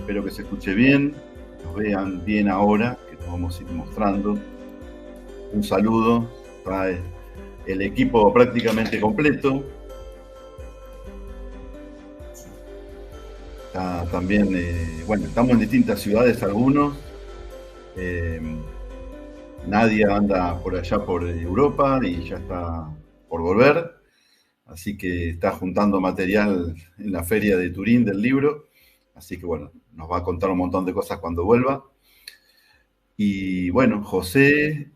Espero que se escuche bien, nos vean bien ahora, que nos vamos a ir mostrando. Un saludo, está el equipo prácticamente completo. Está también, bueno, estamos en distintas ciudades algunos. Nadia anda por allá por Europa y ya está por volver. Así que está juntando material en la feria de Turín del libro. Así que bueno, nos va a contar un montón de cosas cuando vuelva. Y bueno, José,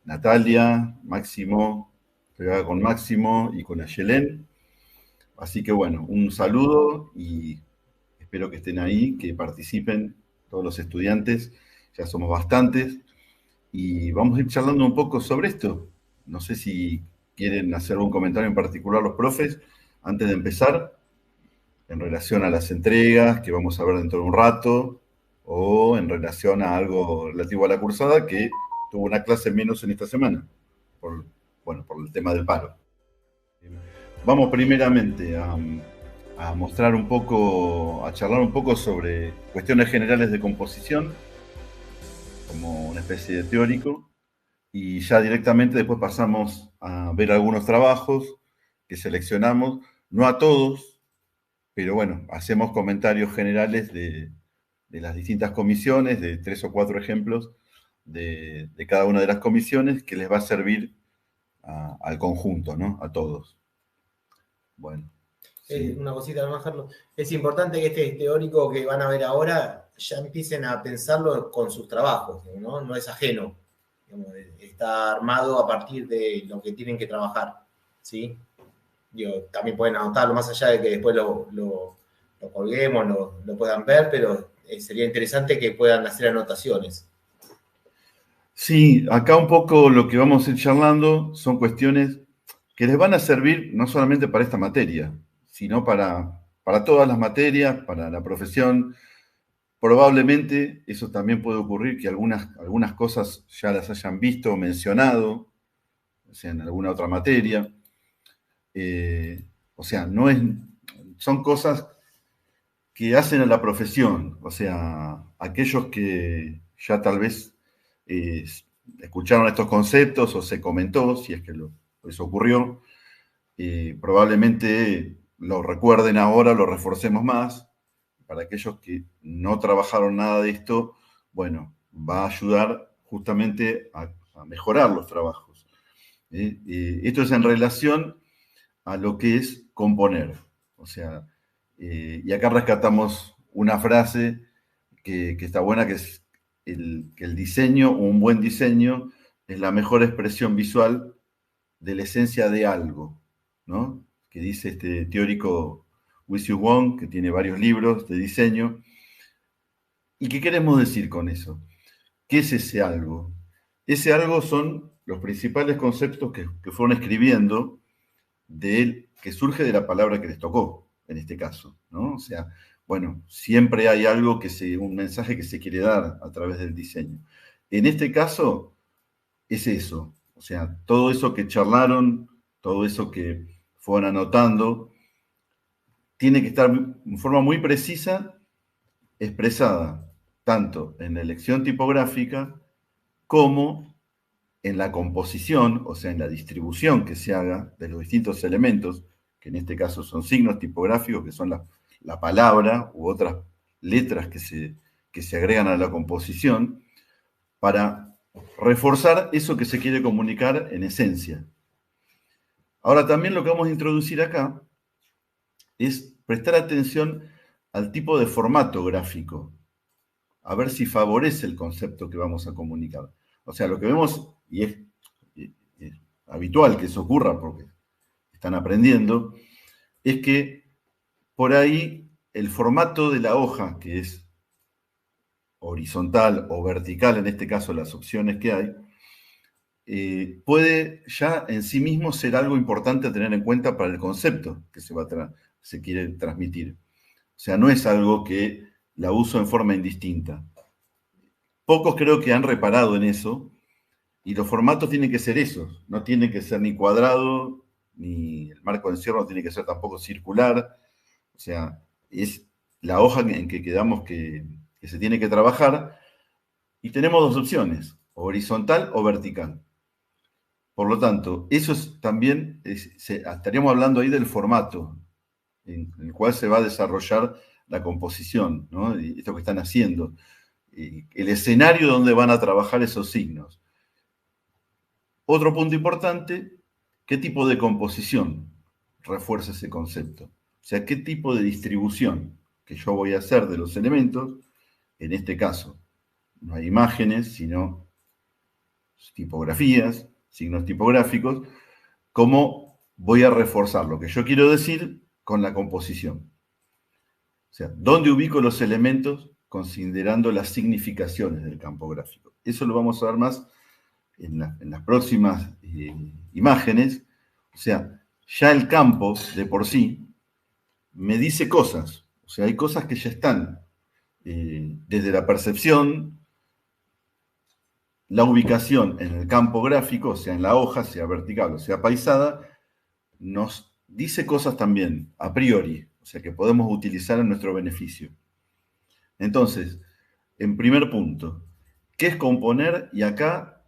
Natalia, Máximo, pegada con Máximo y con Ayelén. Así que bueno, un saludo y espero que estén ahí, que participen todos los estudiantes. Ya somos bastantes. Y vamos a ir charlando un poco sobre esto. No sé si quieren hacer algún comentario en particular los profes antes de empezar en relación a las entregas que vamos a ver dentro de un rato o en relación a algo relativo a la cursada que tuvo una clase menos en esta semana, bueno, por el tema del paro. Vamos primeramente a mostrar un poco, a charlar un poco sobre cuestiones generales de composición, como una especie de teórico, y ya directamente después pasamos a ver algunos trabajos que seleccionamos, no a todos, pero bueno, hacemos comentarios generales de las distintas comisiones, de 3 o 4 ejemplos de cada una de las comisiones que les va a servir al conjunto, ¿no? A todos. Bueno. Sí. Una cosita más, Carlos. Es importante que este teórico que van a ver ahora ya empiecen a pensarlo con sus trabajos, ¿no? No es ajeno. Digamos, está armado a partir de lo que tienen que trabajar, ¿sí? Digo, también pueden anotarlo, más allá de que después lo colguemos, lo puedan ver, pero sería interesante que puedan hacer anotaciones. Sí, acá un poco lo que vamos a ir charlando son cuestiones que les van a servir no solamente para esta materia, sino para todas las materias, para la profesión. Probablemente eso también puede ocurrir que algunas cosas ya las hayan visto o mencionado, o sea, en alguna otra materia. O sea, son cosas que hacen a la profesión, o sea, aquellos que ya tal vez escucharon estos conceptos o se comentó, si es que eso ocurrió, probablemente lo recuerden ahora, lo reforcemos más. Para aquellos que no trabajaron nada de esto, bueno, va a ayudar justamente a mejorar los trabajos. Esto es en relación a lo que es componer. O sea, y acá rescatamos una frase que está buena, que es que el diseño, un buen diseño, es la mejor expresión visual de la esencia de algo, ¿no? Que dice este teórico Wisiu Wong, que tiene varios libros de diseño. ¿Y qué queremos decir con eso? ¿Qué es ese algo? Ese algo son los principales conceptos que fueron escribiendo que surge de la palabra que les tocó, en este caso, ¿no? O sea, bueno, siempre hay algo un mensaje que se quiere dar a través del diseño. En este caso, es eso. O sea, todo eso que charlaron, todo eso que fueron anotando, tiene que estar en forma muy precisa expresada, tanto en la elección tipográfica como en la composición, o sea, en la distribución que se haga de los distintos elementos, que en este caso son signos tipográficos, que son la palabra u otras letras que se agregan a la composición, para reforzar eso que se quiere comunicar en esencia. Ahora, también lo que vamos a introducir acá es prestar atención al tipo de formato gráfico, a ver si favorece el concepto que vamos a comunicar. O sea, lo que vemos, y es habitual que eso ocurra porque están aprendiendo, es que por ahí el formato de la hoja, que es horizontal o vertical, en este caso las opciones que hay, puede ya en sí mismo ser algo importante a tener en cuenta para el concepto que se quiere transmitir. O sea, no es algo que la uso en forma indistinta. Pocos creo que han reparado en eso, y los formatos tienen que ser esos, no tienen que ser ni cuadrado, ni el marco de encierro no tiene que ser tampoco circular, o sea, es la hoja en que quedamos que se tiene que trabajar, y tenemos dos opciones, horizontal o vertical. Por lo tanto, eso también estaríamos hablando ahí del formato en el cual se va a desarrollar la composición, ¿no? Y esto que están haciendo. El escenario donde van a trabajar esos signos. Otro punto importante, ¿qué tipo de composición refuerza ese concepto? O sea, ¿qué tipo de distribución que yo voy a hacer de los elementos? En este caso, no hay imágenes, sino tipografías, signos tipográficos. ¿Cómo voy a reforzar lo que yo quiero decir con la composición? O sea, ¿dónde ubico los elementos considerando las significaciones del campo gráfico? Eso lo vamos a ver más en las próximas imágenes. O sea, ya el campo de por sí me dice cosas. O sea, hay cosas que ya están desde la percepción, la ubicación en el campo gráfico, o sea, en la hoja, sea vertical o sea paisada, nos dice cosas también a priori, o sea, que podemos utilizar en nuestro beneficio. Entonces, en primer punto, ¿qué es componer? Y acá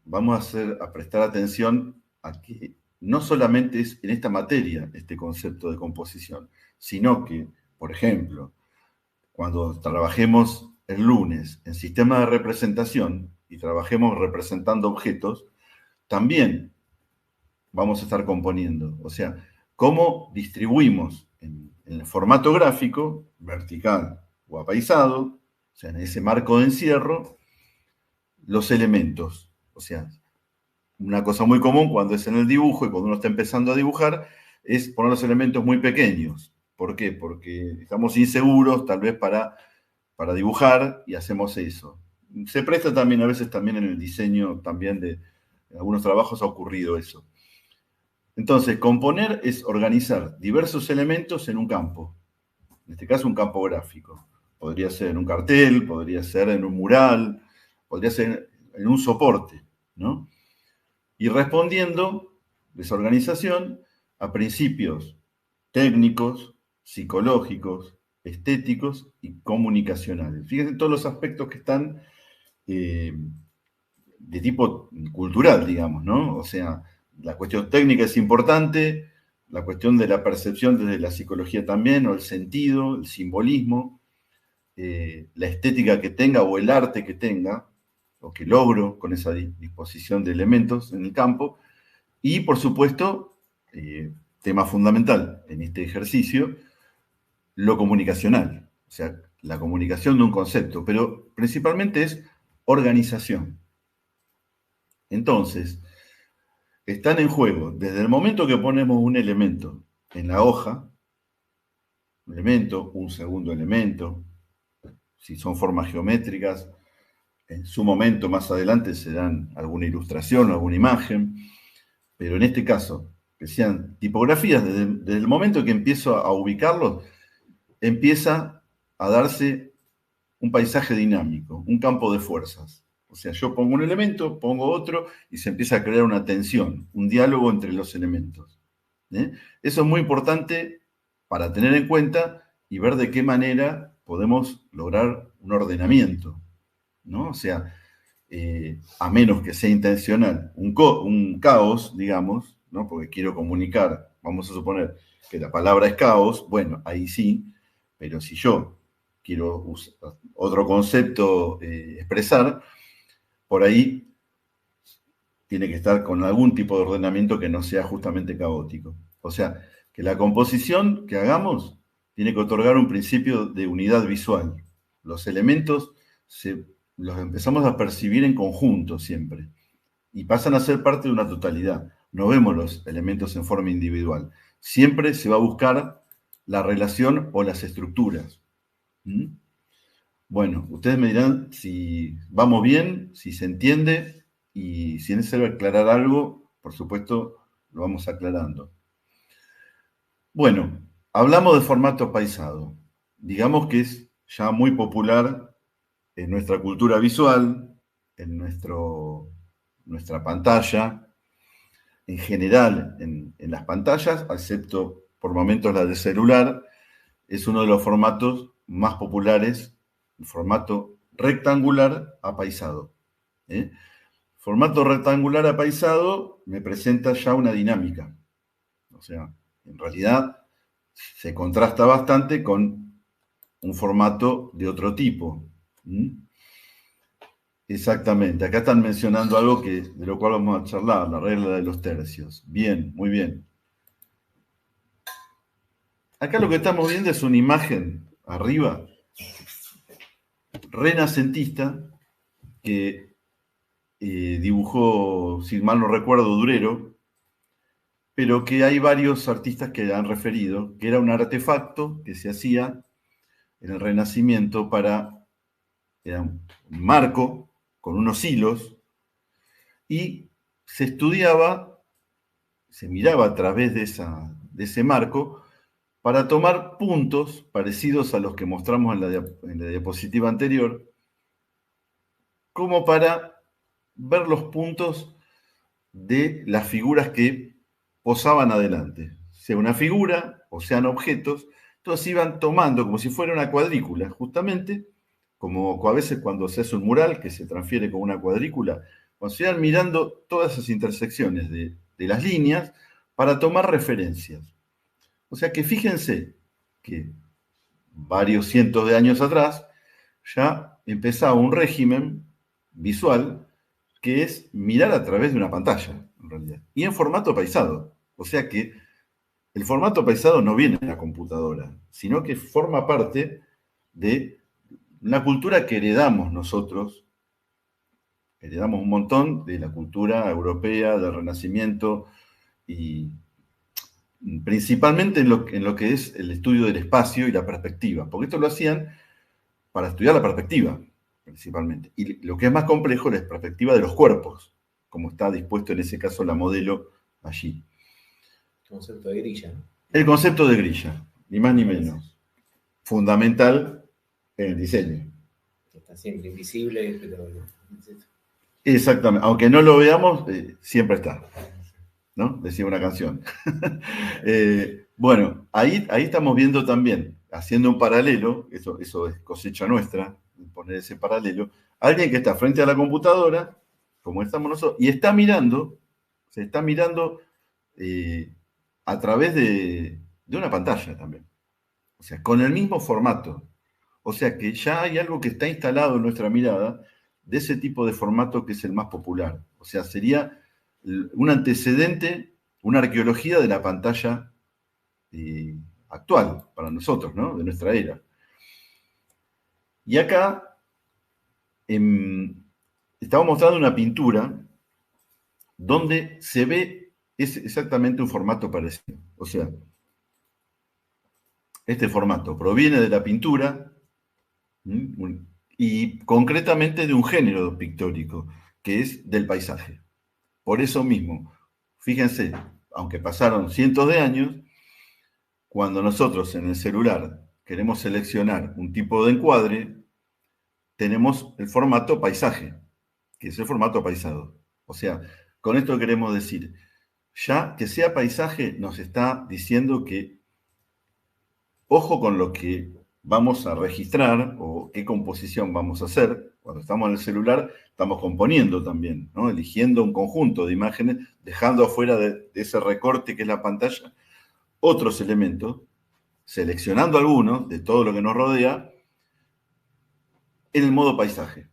vamos a prestar atención a que no solamente es en esta materia este concepto de composición, sino que, por ejemplo, cuando trabajemos el lunes en sistema de representación y trabajemos representando objetos, también vamos a estar componiendo. O sea, cómo distribuimos en el formato gráfico, vertical o apaisado, o sea, en ese marco de encierro, los elementos. O sea, una cosa muy común cuando es en el dibujo y cuando uno está empezando a dibujar es poner los elementos muy pequeños. ¿Por qué? Porque estamos inseguros tal vez para dibujar y hacemos eso. Se presta también a veces también en el diseño también de algunos trabajos ha ocurrido eso. Entonces, componer es organizar diversos elementos en un campo. En este caso, un campo gráfico. Podría ser en un cartel, podría ser en un mural, podría ser en un soporte, ¿no? Y respondiendo, desorganización, a principios técnicos, psicológicos, estéticos y comunicacionales. Fíjense todos los aspectos que están de tipo cultural, digamos, ¿no? O sea, la cuestión técnica es importante, la cuestión de la percepción desde la psicología también, o el sentido, el simbolismo, la estética que tenga o el arte que tenga, o que logro con esa disposición de elementos en el campo, y por supuesto, tema fundamental en este ejercicio, lo comunicacional, o sea, la comunicación de un concepto, pero principalmente es organización. Entonces, están en juego desde el momento que ponemos un elemento en la hoja, un elemento, un segundo elemento, si son formas geométricas, en su momento más adelante serán alguna ilustración o alguna imagen, pero en este caso, que sean tipografías, desde el momento que empiezo a ubicarlos, empieza a darse un paisaje dinámico, un campo de fuerzas. O sea, yo pongo un elemento, pongo otro y se empieza a crear una tensión, un diálogo entre los elementos. Eso es muy importante para tener en cuenta y ver de qué manera podemos lograr un ordenamiento, ¿no? O sea, a menos que sea intencional, un caos, digamos, ¿no? Porque quiero comunicar, vamos a suponer que la palabra es caos, bueno, ahí sí, pero si yo quiero usar otro concepto expresar, por ahí tiene que estar con algún tipo de ordenamiento que no sea justamente caótico. O sea, que la composición que hagamos tiene que otorgar un principio de unidad visual. Los elementos los empezamos a percibir en conjunto siempre y pasan a ser parte de una totalidad. No vemos los elementos en forma individual. Siempre se va a buscar la relación o las estructuras. ¿Mm? Bueno, ustedes me dirán si vamos bien, si se entiende y si es necesario aclarar algo, por supuesto, lo vamos aclarando. Bueno, hablamos de formato paisado. Digamos que es ya muy popular en nuestra cultura visual, en nuestra pantalla, en general en las pantallas, excepto por momentos la de celular, es uno de los formatos más populares, el formato rectangular apaisado. Formato rectangular apaisado me presenta ya una dinámica. O sea, en realidad se contrasta bastante con un formato de otro tipo. Exactamente. Acá están mencionando algo de lo cual vamos a charlar, la regla de los tercios. Bien, muy bien. Acá lo que estamos viendo es una imagen arriba, renacentista, que dibujó, si mal no recuerdo, Durero, pero que hay varios artistas que han referido, que era un artefacto que se hacía en el Renacimiento era un marco con unos hilos, y se estudiaba, se miraba a través de ese marco para tomar puntos parecidos a los que mostramos en la diapositiva anterior, como para ver los puntos de las figuras que posaban adelante, sea una figura o sean objetos. Entonces iban tomando como si fuera una cuadrícula, justamente, como a veces cuando se hace un mural que se transfiere como una cuadrícula, cuando se iban mirando todas esas intersecciones de las líneas para tomar referencias. O sea que fíjense que varios cientos de años atrás ya empezaba un régimen visual que es mirar a través de una pantalla, en realidad, y en formato paisado. O sea que el formato paisado no viene de la computadora, sino que forma parte de una cultura que heredamos nosotros. Heredamos un montón de la cultura europea, del Renacimiento, y principalmente en lo que es el estudio del espacio y la perspectiva, porque esto lo hacían para estudiar la perspectiva, principalmente. Y lo que es más complejo, la perspectiva de los cuerpos, como está dispuesto en ese caso la modelo allí. El concepto de grilla, ¿no? El concepto de grilla, ni más ni menos. Fundamental en el diseño. Está siempre invisible, pero... Exactamente. Aunque no lo veamos, siempre está, ¿no? Decía una canción. Bueno, ahí estamos viendo también, haciendo un paralelo, eso es cosecha nuestra, poner ese paralelo, alguien que está frente a la computadora, como estamos nosotros, y se está mirando a través de una pantalla también. O sea, con el mismo formato. O sea que ya hay algo que está instalado en nuestra mirada de ese tipo de formato que es el más popular. O sea, sería un antecedente, una arqueología de la pantalla actual para nosotros, ¿no? De nuestra era. Y acá estamos mostrando una pintura donde se ve exactamente un formato parecido. O sea, este formato proviene de la pintura y concretamente de un género pictórico, que es del paisaje. Por eso mismo, fíjense, aunque pasaron cientos de años, cuando nosotros en el celular queremos seleccionar un tipo de encuadre, tenemos el formato paisaje, que es el formato paisado. O sea, con esto queremos decir, ya que sea paisaje nos está diciendo que ojo con lo que vamos a registrar o qué composición vamos a hacer. Cuando estamos en el celular, estamos componiendo también, ¿no? Eligiendo un conjunto de imágenes, dejando afuera de ese recorte que es la pantalla otros elementos, seleccionando algunos de todo lo que nos rodea en el modo paisaje.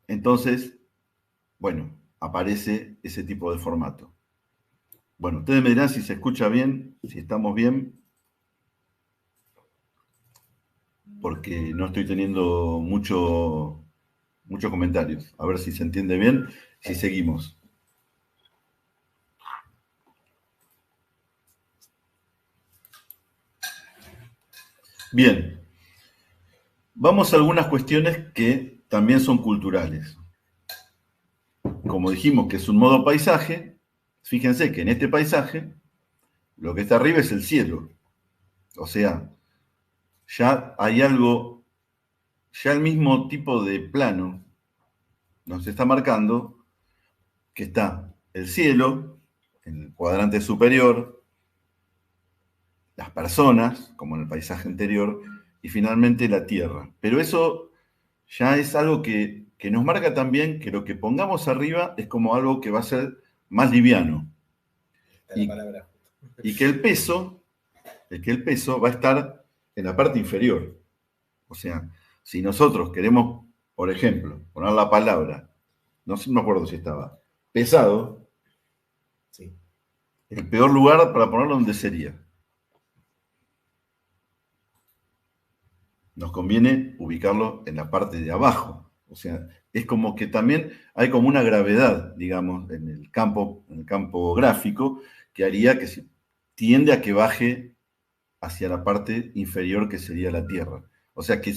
Entonces, bueno, aparece ese tipo de formato. Bueno, ustedes me dirán si se escucha bien, si estamos bien, porque no estoy teniendo muchos comentarios. A ver si se entiende bien, si seguimos. Bien, vamos a algunas cuestiones que también son culturales. Como dijimos que es un modo paisaje, fíjense que en este paisaje lo que está arriba es el cielo. O sea, ya hay algo, ya el mismo tipo de plano nos está marcando que está el cielo en el cuadrante superior, las personas, como en el paisaje anterior, y finalmente la tierra. Pero eso ya es algo que nos marca también que lo que pongamos arriba es como algo que va a ser más liviano. La palabra. Y que el peso va a estar en la parte inferior. O sea, si nosotros queremos, por ejemplo, poner la palabra, no me acuerdo si estaba, pesado, sí. El peor lugar para ponerlo, ¿dónde sería? Nos conviene ubicarlo en la parte de abajo. O sea, es como que también hay como una gravedad, digamos, en el campo gráfico, que haría que tiende a que baje hacia la parte inferior que sería la Tierra. O sea, que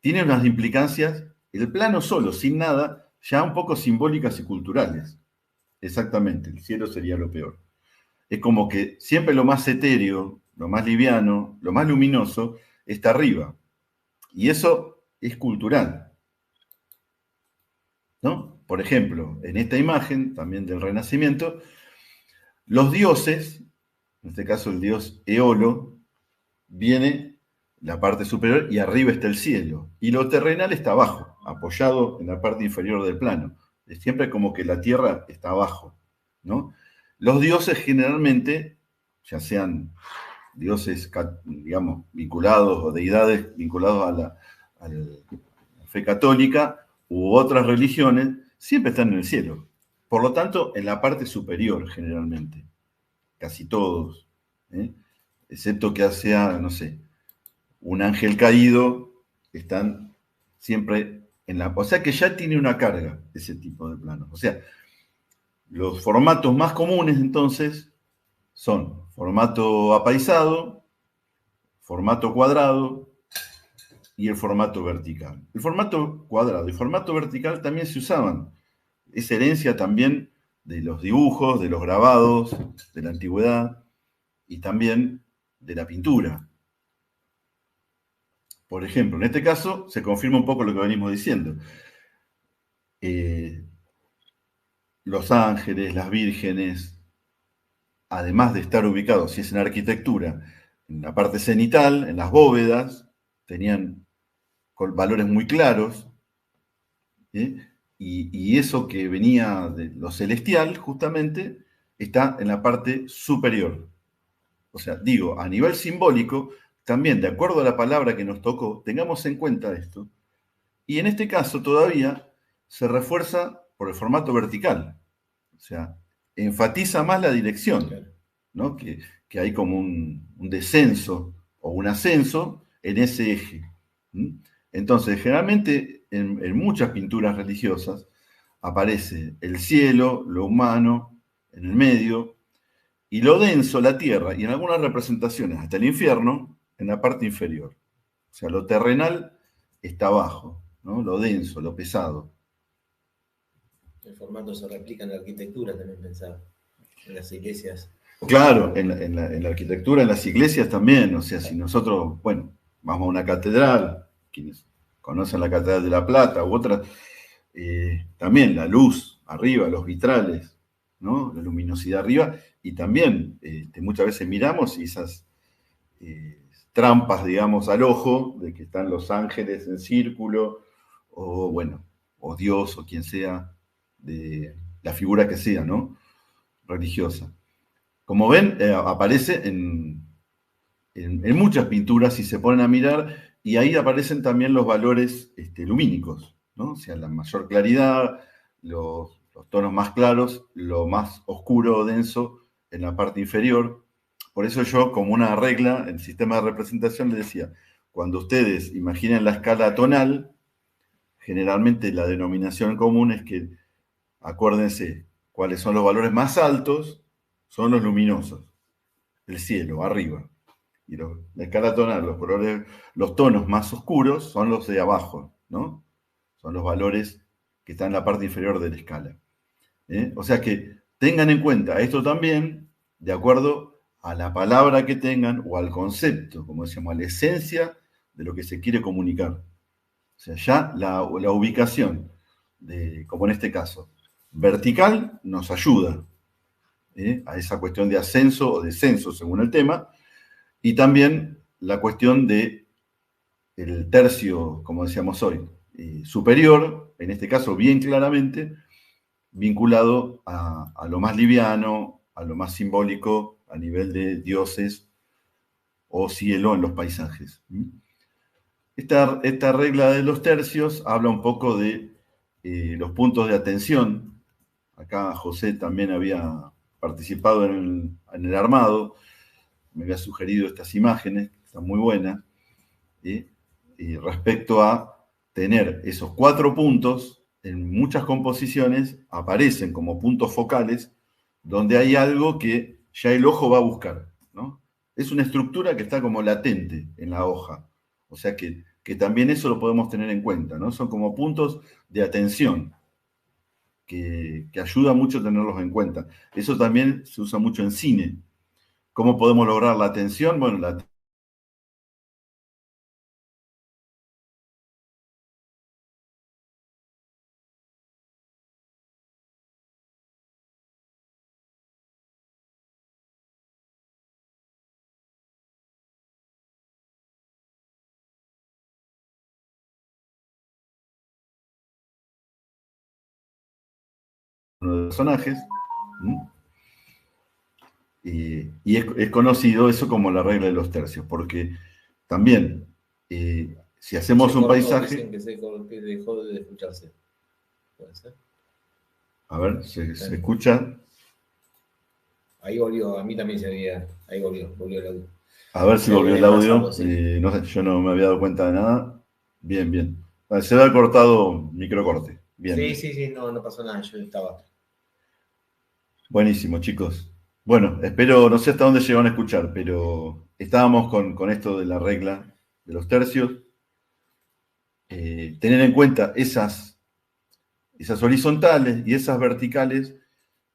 tiene unas implicancias, el plano solo, sin nada, ya un poco simbólicas y culturales. Exactamente, el cielo sería lo peor. Es como que siempre lo más etéreo, lo más liviano, lo más luminoso, está arriba. Y eso es cultural, ¿no? Por ejemplo, en esta imagen, también del Renacimiento, los dioses, en este caso el dios Eolo, viene la parte superior y arriba está el cielo. Y lo terrenal está abajo, apoyado en la parte inferior del plano. Es siempre como que la tierra está abajo, ¿no? Los dioses generalmente, ya sean dioses, digamos, vinculados o deidades vinculados a la fe católica u otras religiones, siempre están en el cielo. Por lo tanto, en la parte superior generalmente, casi todos, ¿eh? Excepto que sea, no sé, un ángel caído, están siempre en la... O sea que ya tiene una carga ese tipo de planos. O sea, los formatos más comunes entonces son formato apaisado, formato cuadrado y el formato vertical. El formato cuadrado y formato vertical también se usaban. Es herencia también de los dibujos, de los grabados, de la antigüedad y también de la pintura. Por ejemplo, en este caso se confirma un poco lo que venimos diciendo. Los ángeles, las vírgenes, además de estar ubicados, si es en arquitectura, en la parte cenital, en las bóvedas, tenían valores muy claros, ¿eh? Y eso que venía de lo celestial, justamente, está en la parte superior. O sea, digo, a nivel simbólico, también de acuerdo a la palabra que nos tocó, tengamos en cuenta esto. Y en este caso todavía se refuerza por el formato vertical. O sea, enfatiza más la dirección, ¿no? Que hay como un descenso o un ascenso en ese eje. Entonces, generalmente en muchas pinturas religiosas aparece el cielo, lo humano, en el medio, y lo denso, la tierra, y en algunas representaciones hasta el infierno, en la parte inferior. O sea, lo terrenal está abajo, ¿no? Lo denso, lo pesado. El formato se replica en la arquitectura, también pensaba, en las iglesias. Claro, en la arquitectura, en las iglesias también. O sea, si nosotros, bueno, vamos a una catedral, quienes conocen la Catedral de la Plata u otras, también la luz arriba, los vitrales, ¿no? La luminosidad arriba, y también muchas veces miramos y esas trampas, digamos, al ojo, de que están los ángeles en círculo, o bueno, o Dios, o quien sea, de la figura que sea, ¿no? Religiosa. Como ven, aparece en muchas pinturas, si se ponen a mirar, y ahí aparecen también los valores lumínicos, ¿no? O sea, la mayor claridad, los tonos más claros, lo más oscuro o denso en la parte inferior. Por eso yo, como una regla en el sistema de representación, les decía, cuando ustedes imaginen la escala tonal, generalmente la denominación común es que, acuérdense, cuáles son los valores más altos, son los luminosos, el cielo, arriba. Y la escala tonal, los tonos más oscuros son los de abajo, ¿no? Son los valores que están en la parte inferior de la escala. O sea que tengan en cuenta esto también, de acuerdo a la palabra que tengan o al concepto, como decíamos, a la esencia de lo que se quiere comunicar. O sea, ya la ubicación, como en este caso, vertical nos ayuda a esa cuestión de ascenso o descenso según el tema, Y también la cuestión de el tercio, como decíamos hoy, superior, en este caso bien claramente, vinculado a lo más liviano, a lo más simbólico, a nivel de dioses o cielo en los paisajes. Esta regla de los tercios habla un poco de los puntos de atención. Acá José también había participado en el armado, me había sugerido estas imágenes, que están muy buenas, respecto a tener esos 4 puntos, en muchas composiciones aparecen como puntos focales, donde hay algo que ya el ojo va a buscar, ¿no? Es una estructura que está como latente en la hoja, o sea que también eso lo podemos tener en cuenta, ¿no? Son como puntos de atención, que ayuda mucho tenerlos en cuenta. Eso también se usa mucho en cine. ¿Cómo podemos lograr la atención? Bueno, uno de los personajes. Y es conocido eso como la regla de los tercios, porque también, si hacemos un paisaje... Dicen que dejó de escucharse. ¿Puede ser? A ver, ¿se escucha? Ahí volvió, a mí también se había... Ahí volvió el audio. A ver si volvió el audio. Sí. No sé, yo no me había dado cuenta de nada. Bien, bien. Se ha cortado microcorte. Bien. Sí, no pasó nada, yo estaba... Buenísimo, chicos. Bueno, espero, no sé hasta dónde llegaron a escuchar, pero estábamos con esto de la regla de los tercios. Tener en cuenta esas horizontales y esas verticales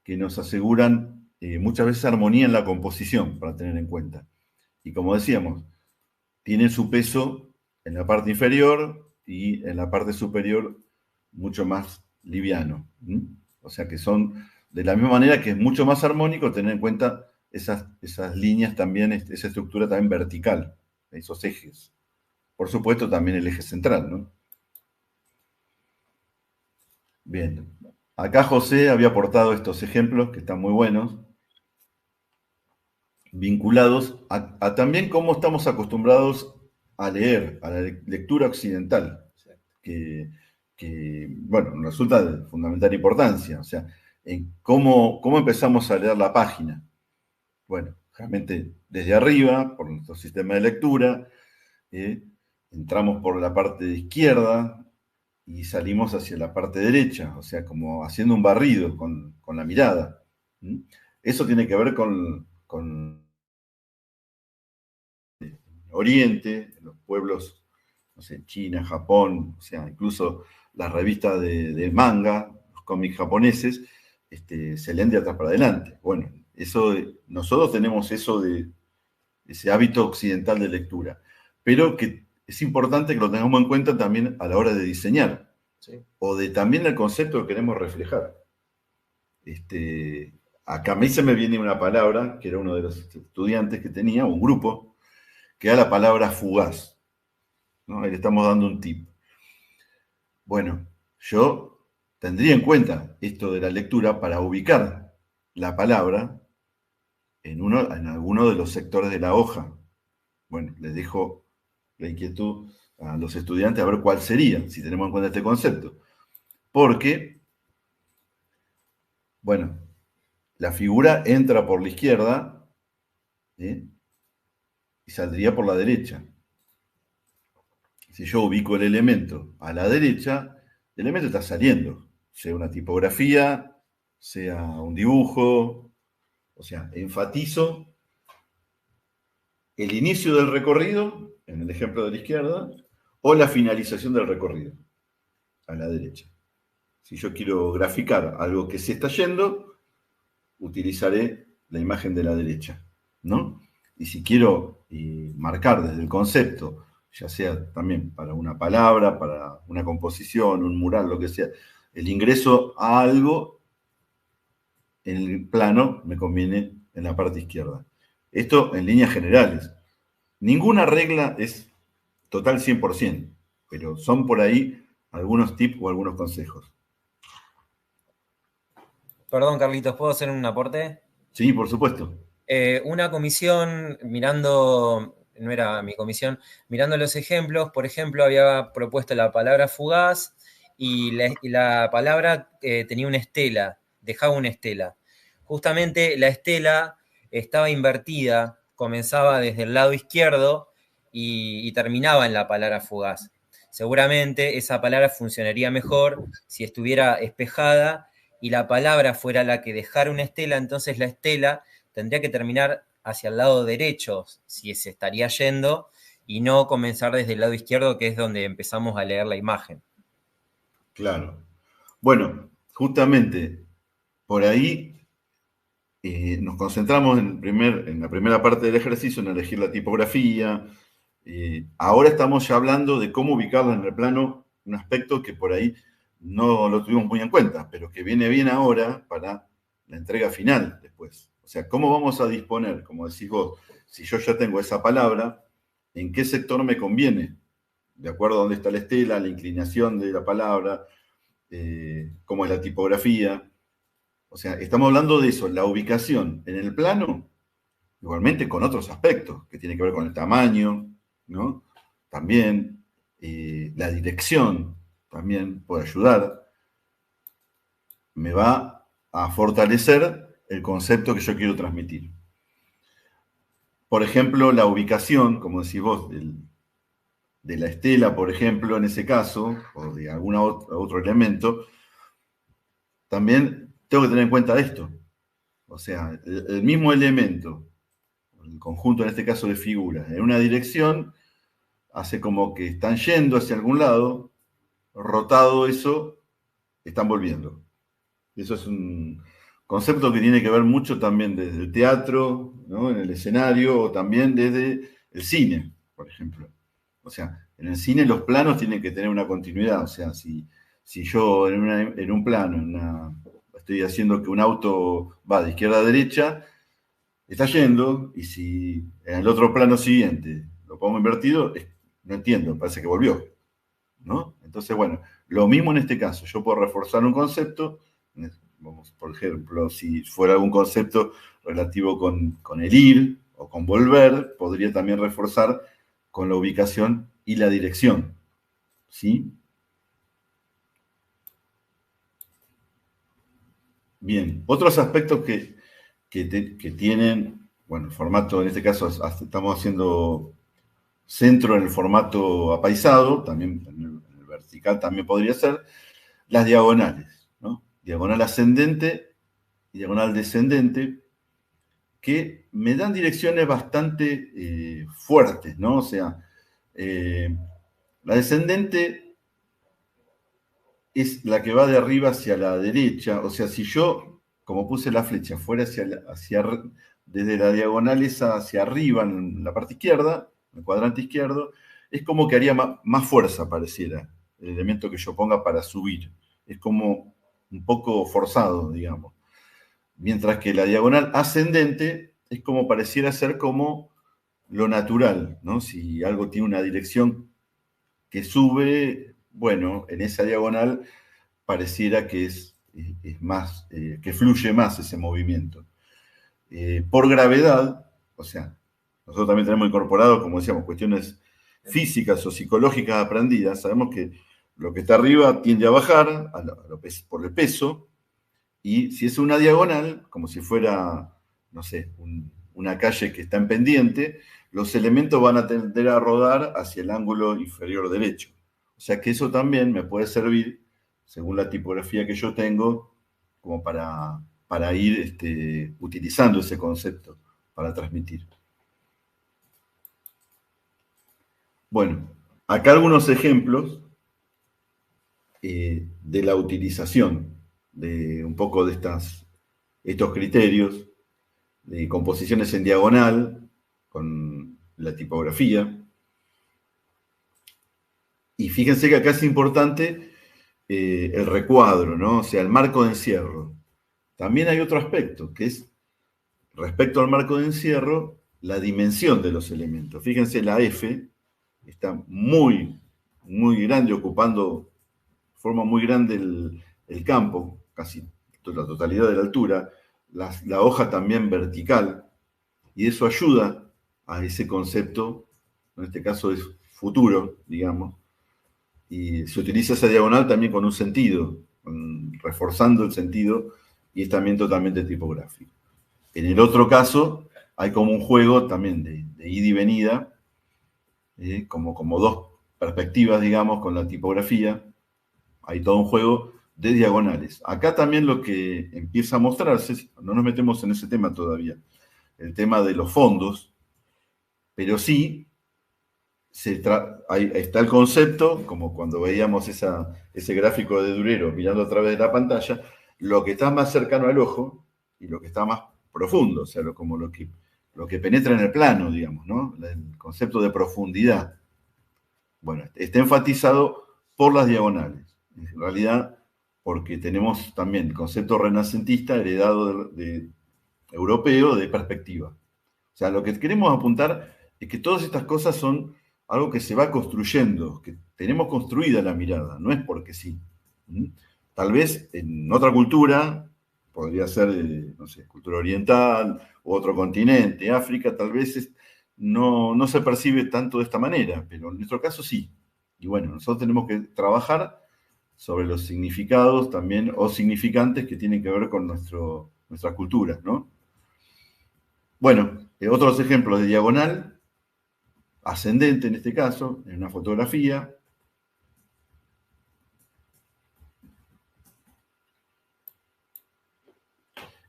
que nos aseguran muchas veces armonía en la composición, para tener en cuenta. Y como decíamos, tienen su peso en la parte inferior y en la parte superior mucho más liviano. O sea que son, de la misma manera que es mucho más armónico, tener en cuenta esas líneas también, esa estructura también vertical, esos ejes. Por supuesto, también el eje central, ¿no? Bien. Acá José había aportado estos ejemplos que están muy buenos, vinculados a también cómo estamos acostumbrados a leer, a la lectura occidental, que bueno, resulta de fundamental importancia, o sea, en cómo empezamos a leer la página. Bueno, realmente desde arriba, por nuestro sistema de lectura, entramos por la parte de izquierda y salimos hacia la parte derecha, o sea, como haciendo un barrido con la mirada. Eso tiene que ver con Oriente, en los pueblos, no sé, China, Japón, o sea, incluso las revistas de manga, los cómics japoneses, se leen de atrás para adelante. Bueno, nosotros tenemos ese hábito occidental de lectura, pero que es importante que lo tengamos en cuenta también a la hora de diseñar, ¿sí? O de también el concepto que queremos reflejar. Acá a mí se me viene una palabra, que era uno de los estudiantes que tenía, un grupo, que era la palabra fugaz, ¿no? Ahí le estamos dando un tip. Bueno, yo tendría en cuenta esto de la lectura para ubicar la palabra en alguno de los sectores de la hoja. Bueno, les dejo la inquietud a los estudiantes a ver cuál sería, si tenemos en cuenta este concepto. Porque, bueno, la figura entra por la izquierda, y saldría por la derecha. Si yo ubico el elemento a la derecha, el elemento está saliendo, sea una tipografía, sea un dibujo, o sea, enfatizo el inicio del recorrido, en el ejemplo de la izquierda, o la finalización del recorrido, a la derecha. Si yo quiero graficar algo que se está yendo, utilizaré la imagen de la derecha, ¿no? Y si quiero marcar desde el concepto, ya sea también para una palabra, para una composición, un mural, lo que sea, el ingreso a algo, en el plano me conviene en la parte izquierda. Esto en líneas generales. Ninguna regla es total 100%, pero son por ahí algunos tips o algunos consejos. Perdón, Carlitos, ¿puedo hacer un aporte? Sí, por supuesto. Una comisión mirando, no era mi comisión, mirando los ejemplos, por ejemplo, había propuesto la palabra fugaz y la palabra tenía una estela, dejaba una estela. Justamente la estela estaba invertida, comenzaba desde el lado izquierdo y terminaba en la palabra fugaz. Seguramente esa palabra funcionaría mejor si estuviera espejada y la palabra fuera la que dejara una estela, entonces la estela tendría que terminar hacia el lado derecho, si se estaría yendo, y no comenzar desde el lado izquierdo, que es donde empezamos a leer la imagen. Claro. Bueno, justamente por ahí nos concentramos en la primera parte del ejercicio, en elegir la tipografía. Ahora estamos ya hablando de cómo ubicarlo en el plano, un aspecto que por ahí no lo tuvimos muy en cuenta, pero que viene bien ahora para la entrega final después. O sea, ¿cómo vamos a disponer, como decís vos, si yo ya tengo esa palabra, en qué sector me conviene? De acuerdo a dónde está la estela, la inclinación de la palabra, cómo es la tipografía. O sea, estamos hablando de eso, la ubicación en el plano, igualmente con otros aspectos, que tiene que ver con el tamaño, ¿no? También la dirección también puede ayudar. Me va a fortalecer el concepto que yo quiero transmitir. Por ejemplo, la ubicación, como decís vos, de la estela, por ejemplo, en ese caso, o de algún otro elemento, también tengo que tener en cuenta esto. O sea, el mismo elemento, el conjunto en este caso de figuras, en una dirección, hace como que están yendo hacia algún lado, rotado eso, están volviendo. Eso es un concepto que tiene que ver mucho también desde el teatro, ¿no? En el escenario, o también desde el cine, por ejemplo. O sea, en el cine los planos tienen que tener una continuidad. O sea, si yo en un plano, estoy haciendo que un auto va de izquierda a derecha, está yendo, y si en el otro plano siguiente lo pongo invertido, no entiendo, parece que volvió, ¿no? Entonces, bueno, lo mismo en este caso, yo puedo reforzar un concepto, vamos, por ejemplo, si fuera algún concepto relativo con el ir o con volver, podría también reforzar con la ubicación y la dirección, ¿sí? Bien, otros aspectos que tienen, bueno, el formato, en este caso estamos haciendo centro en el formato apaisado, también en el vertical también podría ser, las diagonales, ¿no? Diagonal ascendente y diagonal descendente, que me dan direcciones bastante fuertes, ¿no? O sea, la descendente es la que va de arriba hacia la derecha, o sea, si yo, como puse la flecha, fuera desde la diagonal esa hacia arriba, en la parte izquierda, en el cuadrante izquierdo, es como que haría más fuerza, pareciera, el elemento que yo ponga para subir. Es como un poco forzado, digamos. Mientras que la diagonal ascendente es como pareciera ser como lo natural, ¿no? Si algo tiene una dirección que sube, bueno, en esa diagonal pareciera que es más, que fluye más ese movimiento. Por gravedad, o sea, nosotros también tenemos incorporado, como decíamos, cuestiones físicas o psicológicas aprendidas. Sabemos que lo que está arriba tiende a bajar por el peso, y si es una diagonal, como si fuera, no sé, una calle que está en pendiente, los elementos van a tender a rodar hacia el ángulo inferior derecho. O sea que eso también me puede servir, según la tipografía que yo tengo, como para ir utilizando ese concepto para transmitir. Bueno, acá algunos ejemplos de la utilización de un poco de estos criterios de composiciones en diagonal con la tipografía. Y fíjense que acá es importante el recuadro, ¿no? O sea, el marco de encierro. También hay otro aspecto, que es, respecto al marco de encierro, la dimensión de los elementos. Fíjense, la F está muy, muy grande, ocupando de forma muy grande el campo, casi la totalidad de la altura, la hoja también vertical, y eso ayuda a ese concepto, en este caso es futuro, digamos, y se utiliza esa diagonal también con un sentido, reforzando el sentido, y es también totalmente tipográfico. En el otro caso, hay como un juego también de ida y venida, como dos perspectivas, digamos, con la tipografía. Hay todo un juego de diagonales. Acá también lo que empieza a mostrarse, no nos metemos en ese tema todavía, el tema de los fondos, pero sí ahí está el concepto, como cuando veíamos ese gráfico de Durero mirando a través de la pantalla, lo que está más cercano al ojo y lo que está más profundo, o sea, como lo que penetra en el plano, digamos, ¿no? El concepto de profundidad. Bueno, está enfatizado por las diagonales. En realidad, porque tenemos también el concepto renacentista heredado europeo de perspectiva. O sea, lo que queremos apuntar es que todas estas cosas son algo que se va construyendo, que tenemos construida la mirada, no es porque sí. Tal vez en otra cultura, podría ser, no sé, cultura oriental, u otro continente, África, tal vez no se percibe tanto de esta manera, pero en nuestro caso sí. Y bueno, nosotros tenemos que trabajar sobre los significados también, o significantes que tienen que ver con nuestras culturas, ¿no? Bueno, otros ejemplos de diagonal, ascendente en este caso, en una fotografía.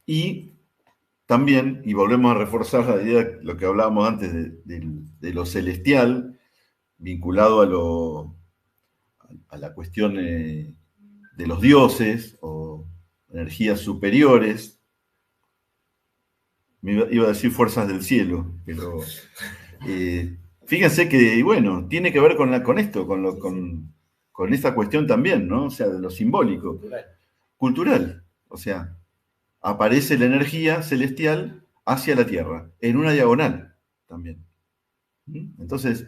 Y también, y volvemos a reforzar la idea, lo que hablábamos antes de lo celestial, vinculado a la cuestión de los dioses o energías superiores. Me iba a decir fuerzas del cielo, pero fíjense que, bueno, tiene que ver con esto, con esta cuestión también, ¿no? O sea, de lo simbólico. Cultural. O sea, aparece la energía celestial hacia la Tierra, en una diagonal también. Entonces,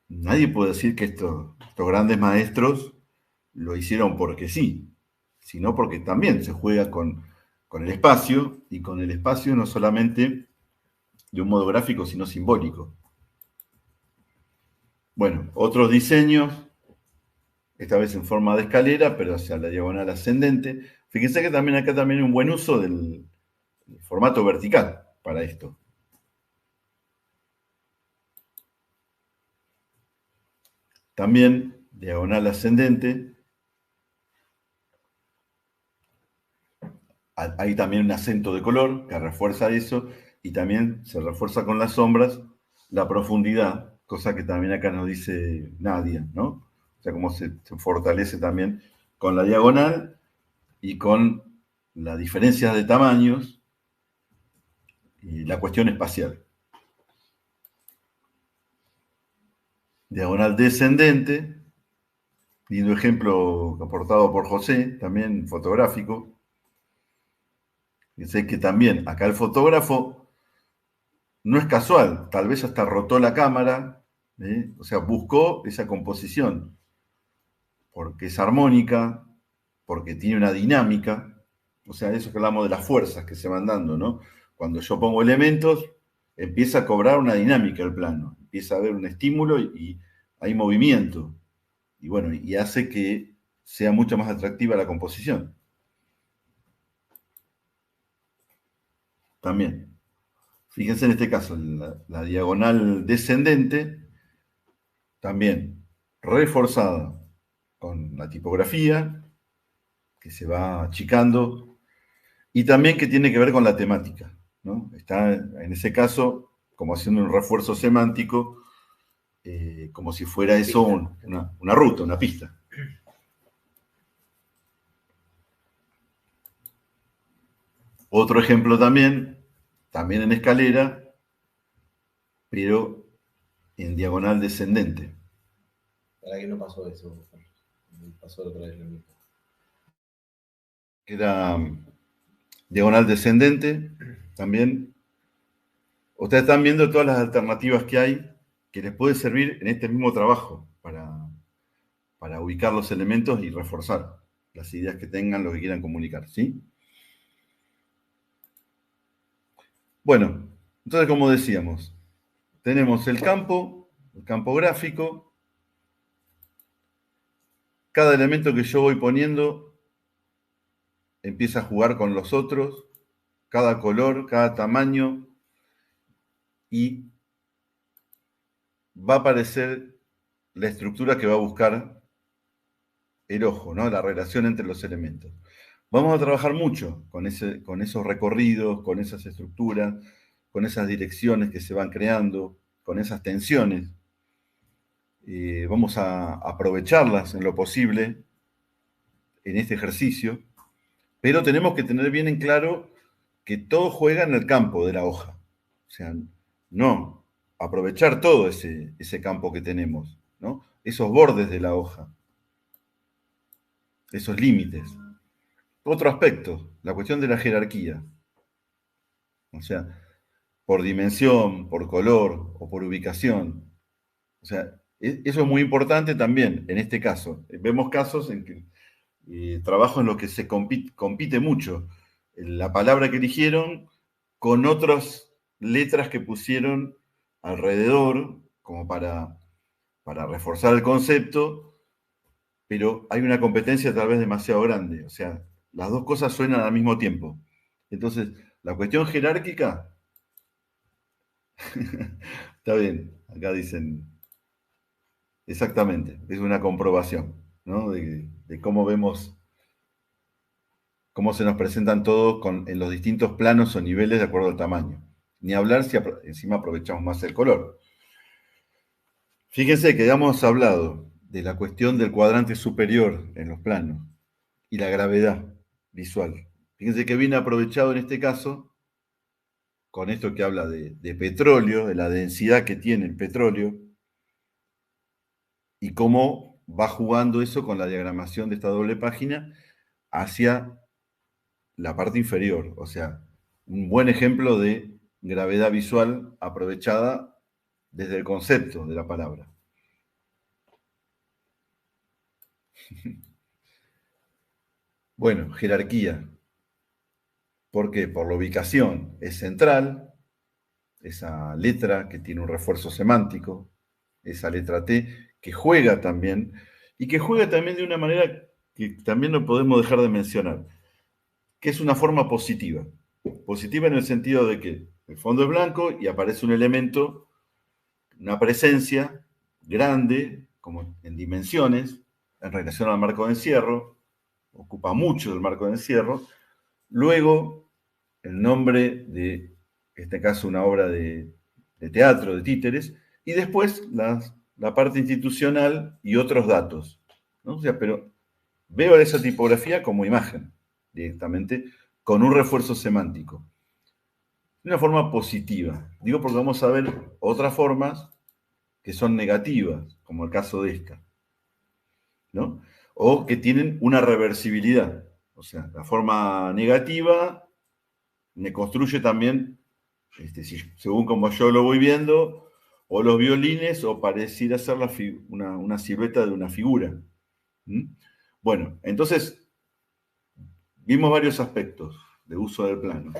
nadie puede decir que estos grandes maestros lo hicieron porque sí, sino porque también se juega con el espacio, y con el espacio no solamente de un modo gráfico, sino simbólico. Bueno, otros diseños, esta vez en forma de escalera, pero hacia la diagonal ascendente. Fíjense que también acá también hay un buen uso del formato vertical para esto. También diagonal ascendente. Hay también un acento de color que refuerza eso, y también se refuerza con las sombras la profundidad, cosa que también acá nos dice Nadia, ¿no? O sea, cómo se fortalece también con la diagonal y con la diferencia de tamaños y la cuestión espacial. Diagonal descendente, lindo ejemplo aportado por José, también fotográfico. Sé que también acá el fotógrafo no es casual, tal vez hasta rotó la cámara, o sea, buscó esa composición, porque es armónica, porque tiene una dinámica, o sea, eso que hablamos de las fuerzas que se van dando, ¿no? Cuando yo pongo elementos, empieza a cobrar una dinámica el plano, empieza a haber un estímulo y hay movimiento, y bueno, y hace que sea mucho más atractiva la composición. También. Fíjense en este caso, la diagonal descendente, también reforzada con la tipografía, que se va achicando, y también que tiene que ver con la temática, ¿no? Está en ese caso como haciendo un refuerzo semántico, como si fuera eso una ruta, una pista. Otro ejemplo también en escalera, pero en diagonal descendente. ¿Para qué no pasó eso? Pasó otra vez lo mismo. Era diagonal descendente, también Ustedes están viendo todas las alternativas que hay que les puede servir en este mismo trabajo para ubicar los elementos y reforzar las ideas que tengan, lo que quieran comunicar, ¿sí? Bueno, entonces como decíamos, tenemos el campo gráfico. Cada elemento que yo voy poniendo empieza a jugar con los otros, cada color, cada tamaño, y va a aparecer la estructura que va a buscar el ojo, ¿no? La relación entre los elementos. Vamos a trabajar mucho con esos recorridos, con esas estructuras, con esas direcciones que se van creando, con esas tensiones. Vamos a aprovecharlas en lo posible en este ejercicio, pero tenemos que tener bien en claro que todo juega en el campo de la hoja. O sea, no aprovechar todo ese campo que tenemos, ¿no? Esos bordes de la hoja, esos límites. Otro aspecto, la cuestión de la jerarquía. O sea, por dimensión, por color o por ubicación. O sea, eso es muy importante también en este caso. Vemos casos en que trabajo en los que se compite mucho la palabra que eligieron con otras letras que pusieron alrededor, como para reforzar el concepto, pero hay una competencia tal vez demasiado grande. O sea, las dos cosas suenan al mismo tiempo. Entonces, la cuestión jerárquica, está bien, acá dicen, exactamente, es una comprobación, ¿no? De cómo vemos, cómo se nos presentan todos en los distintos planos o niveles de acuerdo al tamaño. Ni hablar si encima aprovechamos más el color. Fíjense que ya hemos hablado de la cuestión del cuadrante superior en los planos y la gravedad visual. Fíjense que viene aprovechado en este caso con esto que habla de petróleo, de la densidad que tiene el petróleo y cómo va jugando eso con la diagramación de esta doble página hacia la parte inferior. O sea, un buen ejemplo de gravedad visual aprovechada desde el concepto de la palabra. Bueno, jerarquía. ¿Por qué? Por la ubicación. Es central, esa letra que tiene un refuerzo semántico, esa letra T, que juega también, y que juega también de una manera que también no podemos dejar de mencionar, que es una forma positiva. Positiva en el sentido de que el fondo es blanco y aparece un elemento, una presencia grande, como en dimensiones, en relación al marco de encierro, ocupa mucho del marco de encierro. Luego, el nombre de, en este caso, una obra de teatro, de títeres, y después la parte institucional y otros datos, ¿no? O sea, pero veo esa tipografía como imagen, directamente, con un refuerzo semántico. De una forma positiva. Digo porque vamos a ver otras formas que son negativas, como el caso de esta, ¿no? O que tienen una reversibilidad. O sea, la forma negativa me construye también, según como yo lo voy viendo, o los violines, o pareciera ser una silueta de una figura. ¿Mm? Bueno, entonces, vimos varios aspectos de uso del plano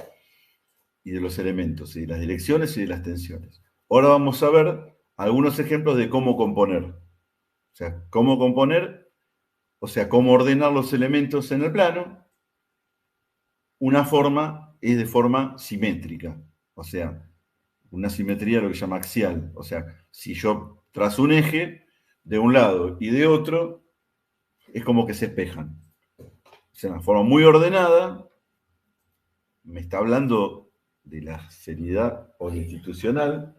y de los elementos, y de las direcciones y de las tensiones. Ahora vamos a ver algunos ejemplos de cómo componer. O sea, cómo componer, o sea, cómo ordenar los elementos en el plano. Una forma es de forma simétrica, o sea, una simetría lo que se llama axial. O sea, si yo trazo un eje de un lado y de otro, es como que se espejan. O sea, una forma muy ordenada, me está hablando de la seriedad o lo institucional,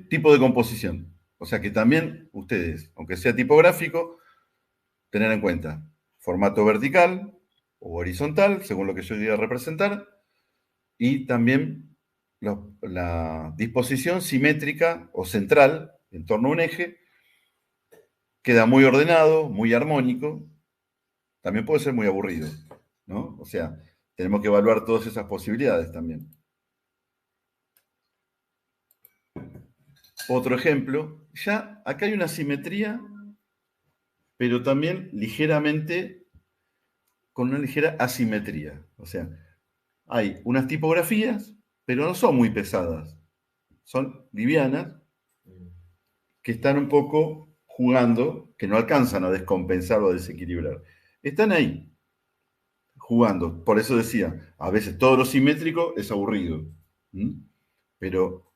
tipo de composición. O sea que también ustedes, aunque sea tipográfico, tener en cuenta formato vertical o horizontal, según lo que yo diga representar, y también la disposición simétrica o central en torno a un eje, queda muy ordenado, muy armónico, también puede ser muy aburrido, ¿no? O sea, tenemos que evaluar todas esas posibilidades también. Otro ejemplo, ya acá hay una simetría, pero también ligeramente, con una ligera asimetría. O sea, hay unas tipografías, pero no son muy pesadas. Son livianas, que están un poco jugando, que no alcanzan a descompensar o a desequilibrar. Están ahí, jugando. Por eso decía, a veces todo lo simétrico es aburrido. ¿Mm? Pero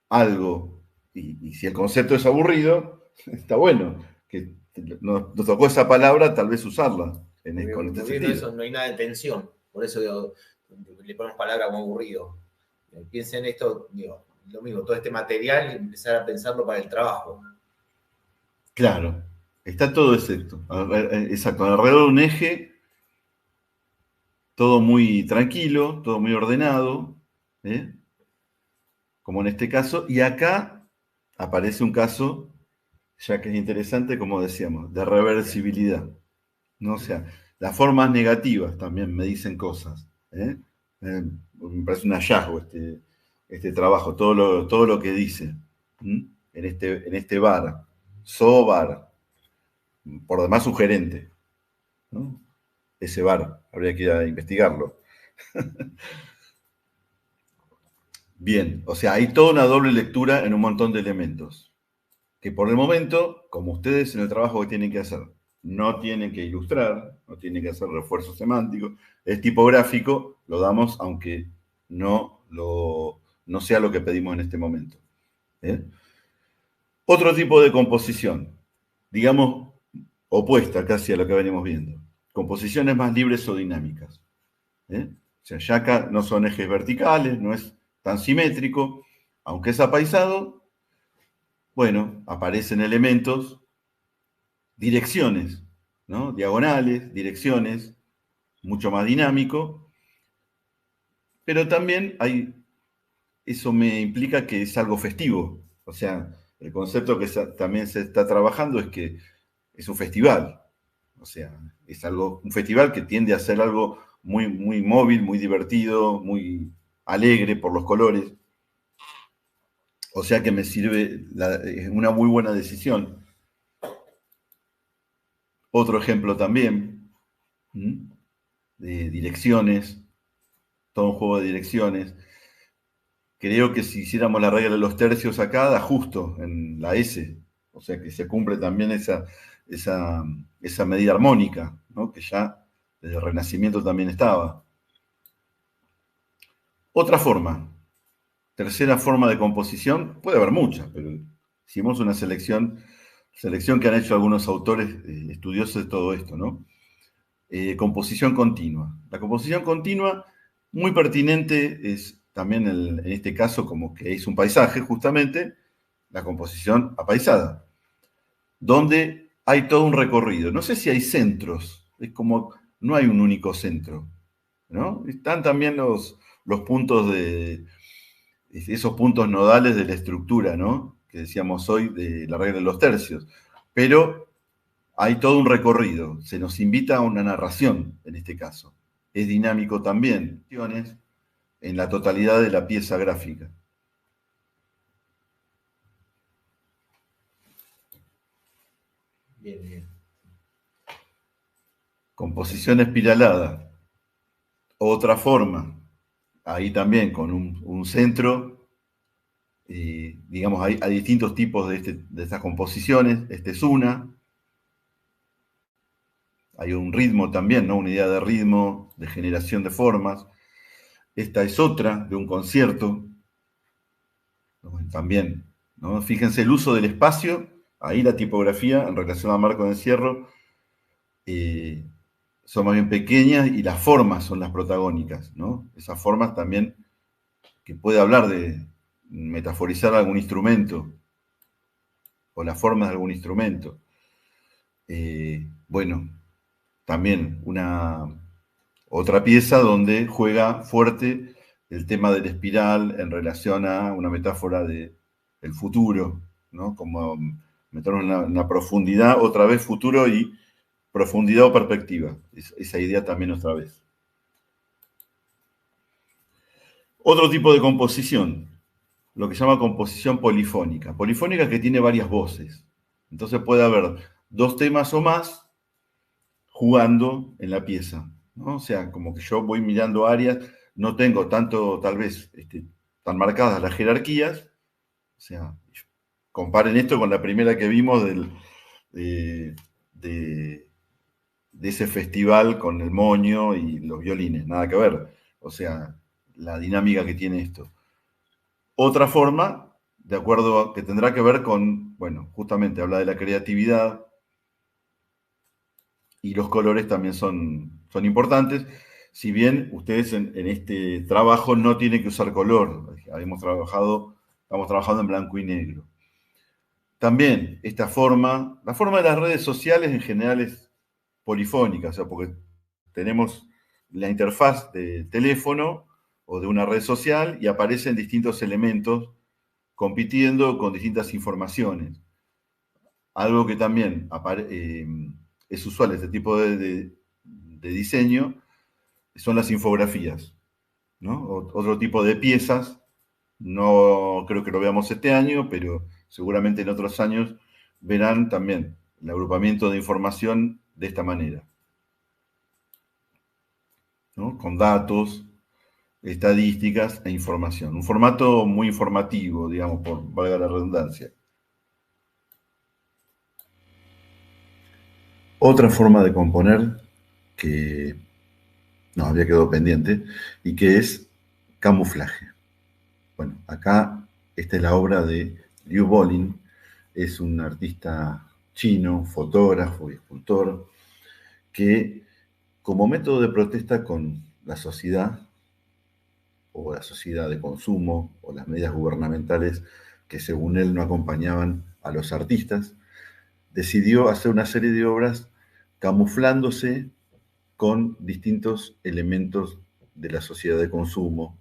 algo, y si el concepto es aburrido, está bueno, que nos tocó esa palabra, tal vez usarla con este Porque no, sentido. eso, no hay nada de tensión. Por eso digo, le ponemos palabra como aburrido. Piensen en esto, digo, lo mismo, todo este material y empezar a pensarlo para el trabajo. Claro, está todo exacto, alrededor de un eje, todo muy tranquilo, todo muy ordenado, ¿eh? Como en este caso, y acá aparece un caso, ya que es interesante, como decíamos, de reversibilidad, ¿no? O sea, las formas negativas también me dicen cosas, ¿eh? Me parece un hallazgo este trabajo, todo lo que dice, en este bar, bar, por demás sugerente, ¿no? Ese bar, habría que ir a investigarlo. Bien, o sea, hay toda una doble lectura en un montón de elementos, que por el momento, como ustedes en el trabajo que tienen que hacer, no tienen que ilustrar, no tienen que hacer refuerzo semántico, es tipográfico, lo damos aunque no sea lo que pedimos en este momento. ¿Eh? Otro tipo de composición, digamos, opuesta casi a lo que venimos viendo. Composiciones más libres o dinámicas. ¿Eh? O sea, ya acá no son ejes verticales, no es tan simétrico, aunque es apaisado, bueno, aparecen elementos, direcciones, ¿no? Diagonales, direcciones, mucho más dinámico, pero también eso me implica que es algo festivo. O sea, el concepto que también se está trabajando es que es un festival. O sea, es un festival que tiende a ser algo muy, muy móvil, muy divertido, muy alegre por los colores. O sea que me sirve, es una muy buena decisión. Otro ejemplo también, de direcciones, todo un juego de direcciones. Creo que si hiciéramos la regla de los tercios acá, da justo en la S. O sea que se cumple también esa medida armónica, ¿no? Que ya desde el Renacimiento también estaba. Otra forma, tercera forma de composición, puede haber muchas, pero hicimos una selección que han hecho algunos autores estudiosos de todo esto, ¿no? Composición continua. La composición continua, muy pertinente, es también en este caso como que es un paisaje, justamente, la composición apaisada, donde hay todo un recorrido. No sé si hay centros, es como, no hay un único centro, ¿no? Están también los puntos esos puntos nodales de la estructura, ¿no? Que decíamos hoy de la regla de los tercios. Pero hay todo un recorrido, se nos invita a una narración en este caso. Es dinámico también, en la totalidad de la pieza gráfica. Bien, bien. Composición espiralada, otra forma, ahí también con un centro, digamos, hay distintos tipos de estas composiciones, esta es una, hay un ritmo también, ¿no? Una idea de ritmo, de generación de formas. Esta es otra, de un concierto, también, ¿no? Fíjense el uso del espacio, ahí la tipografía en relación al marco de encierro son más bien pequeñas y las formas son las protagónicas, ¿no? Esas formas también que puede hablar de metaforizar algún instrumento o las formas de algún instrumento. Bueno, también otra pieza donde juega fuerte el tema de la espiral en relación a una metáfora del futuro, ¿no? Como meternos en la profundidad, otra vez futuro y profundidad o perspectiva. Esa idea también otra vez. Otro tipo de composición, lo que se llama composición polifónica. Polifónica que tiene varias voces. Entonces puede haber 2 temas o más jugando en la pieza, ¿no? O sea, como que yo voy mirando áreas, no tengo tanto, tal vez, tan marcadas las jerarquías. O sea, comparen esto con la primera que vimos de, de ese festival con el moño y los violines, nada que ver. O sea, la dinámica que tiene esto. Otra forma, de acuerdo a que tendrá que ver con, bueno, justamente habla de la creatividad y los colores también son importantes. Si bien ustedes en este trabajo no tienen que usar color, estamos trabajando en blanco y negro. También esta forma, la forma de las redes sociales en general es polifónica, o sea, porque tenemos la interfaz de teléfono o de una red social y aparecen distintos elementos compitiendo con distintas informaciones. Algo que también es usual este tipo de diseño son las infografías, ¿no? Otro tipo de piezas, no creo que lo veamos este año, pero seguramente en otros años verán también el agrupamiento de información de esta manera, ¿no? Con datos, estadísticas e información. Un formato muy informativo, digamos, por valga la redundancia. Otra forma de componer que nos había quedado pendiente y que es camuflaje. Bueno, acá esta es la obra de Liu Bolin, es un artista chino, fotógrafo y escultor, que como método de protesta con la sociedad o la sociedad de consumo o las medidas gubernamentales que según él no acompañaban a los artistas, decidió hacer una serie de obras camuflándose con distintos elementos de la sociedad de consumo,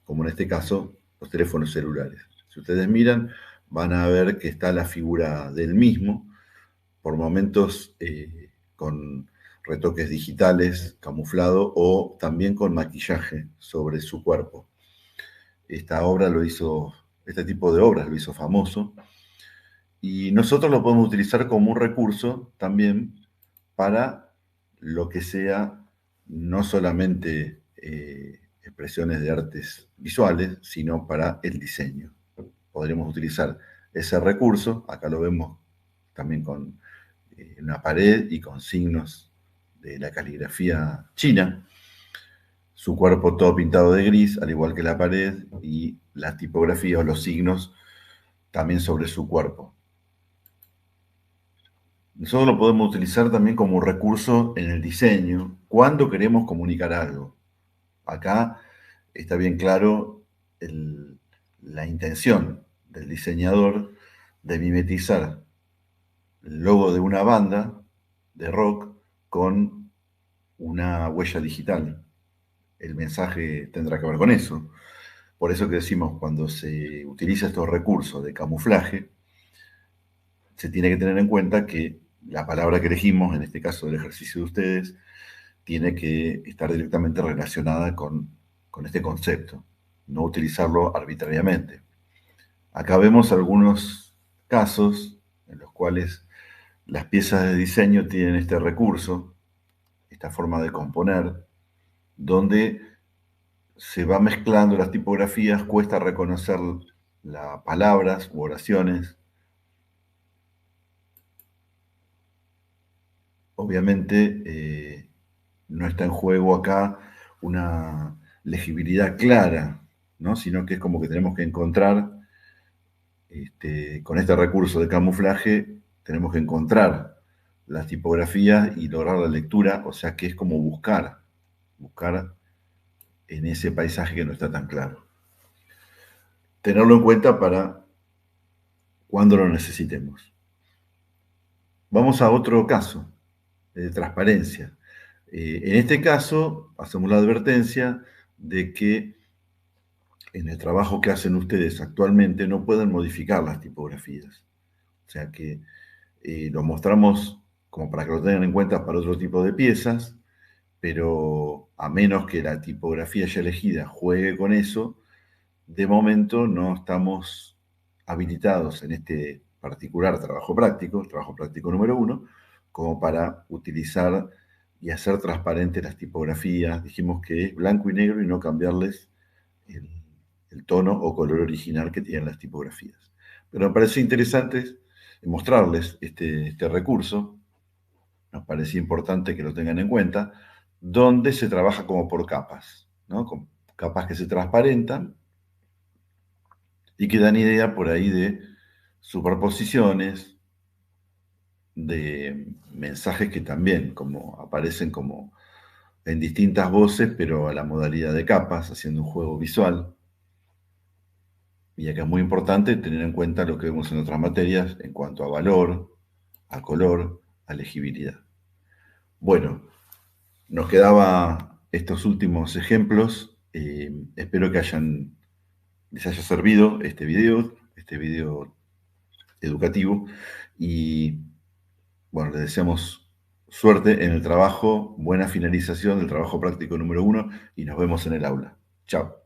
como en este caso los teléfonos celulares. Si ustedes miran, van a ver que está la figura del mismo, por momentos con retoques digitales, camuflado, o también con maquillaje sobre su cuerpo. Este tipo de obras lo hizo famoso, y nosotros lo podemos utilizar como un recurso también para lo que sea no solamente expresiones de artes visuales, sino para el diseño. Podremos utilizar ese recurso, acá lo vemos también con una pared y con signos de la caligrafía china, su cuerpo todo pintado de gris, al igual que la pared, y las tipografías o los signos también sobre su cuerpo. Nosotros lo podemos utilizar también como recurso en el diseño cuando queremos comunicar algo. Acá está bien claro la intención del diseñador de mimetizar el logo de una banda de rock con una huella digital. El mensaje tendrá que ver con eso. Por eso que decimos, cuando se utiliza estos recursos de camuflaje, se tiene que tener en cuenta que la palabra que elegimos, en este caso del ejercicio de ustedes, tiene que estar directamente relacionada con este concepto, no utilizarlo arbitrariamente. Acá vemos algunos casos en los cuales las piezas de diseño tienen este recurso, esta forma de componer, donde se va mezclando las tipografías, cuesta reconocer las palabras u oraciones. Obviamente no está en juego acá una legibilidad clara, ¿no? Sino que es como que tenemos que encontrar, con este recurso de camuflaje, tenemos que encontrar las tipografías y lograr la lectura, o sea que es como buscar en ese paisaje que no está tan claro. Tenerlo en cuenta para cuando lo necesitemos. Vamos a otro caso de transparencia. En este caso, hacemos la advertencia de que en el trabajo que hacen ustedes actualmente no pueden modificar las tipografías. O sea que lo mostramos como para que lo tengan en cuenta para otro tipo de piezas, pero a menos que la tipografía ya elegida juegue con eso, de momento no estamos habilitados en este particular trabajo práctico, el trabajo práctico número 1, como para utilizar y hacer transparentes las tipografías. Dijimos que es blanco y negro y no cambiarles el tono o color original que tienen las tipografías. Pero me parece interesante mostrarles este recurso, nos parece importante que lo tengan en cuenta, donde se trabaja como por capas, ¿no? Con capas que se transparentan y que dan idea por ahí de superposiciones, de mensajes que también como aparecen como en distintas voces, pero a la modalidad de capas, haciendo un juego visual. Y acá es muy importante tener en cuenta lo que vemos en otras materias en cuanto a valor, a color, a legibilidad. Bueno, nos quedaba estos últimos ejemplos. Espero que les haya servido este video educativo. Y bueno, les deseamos suerte en el trabajo, buena finalización del trabajo práctico número 1 y nos vemos en el aula. Chao.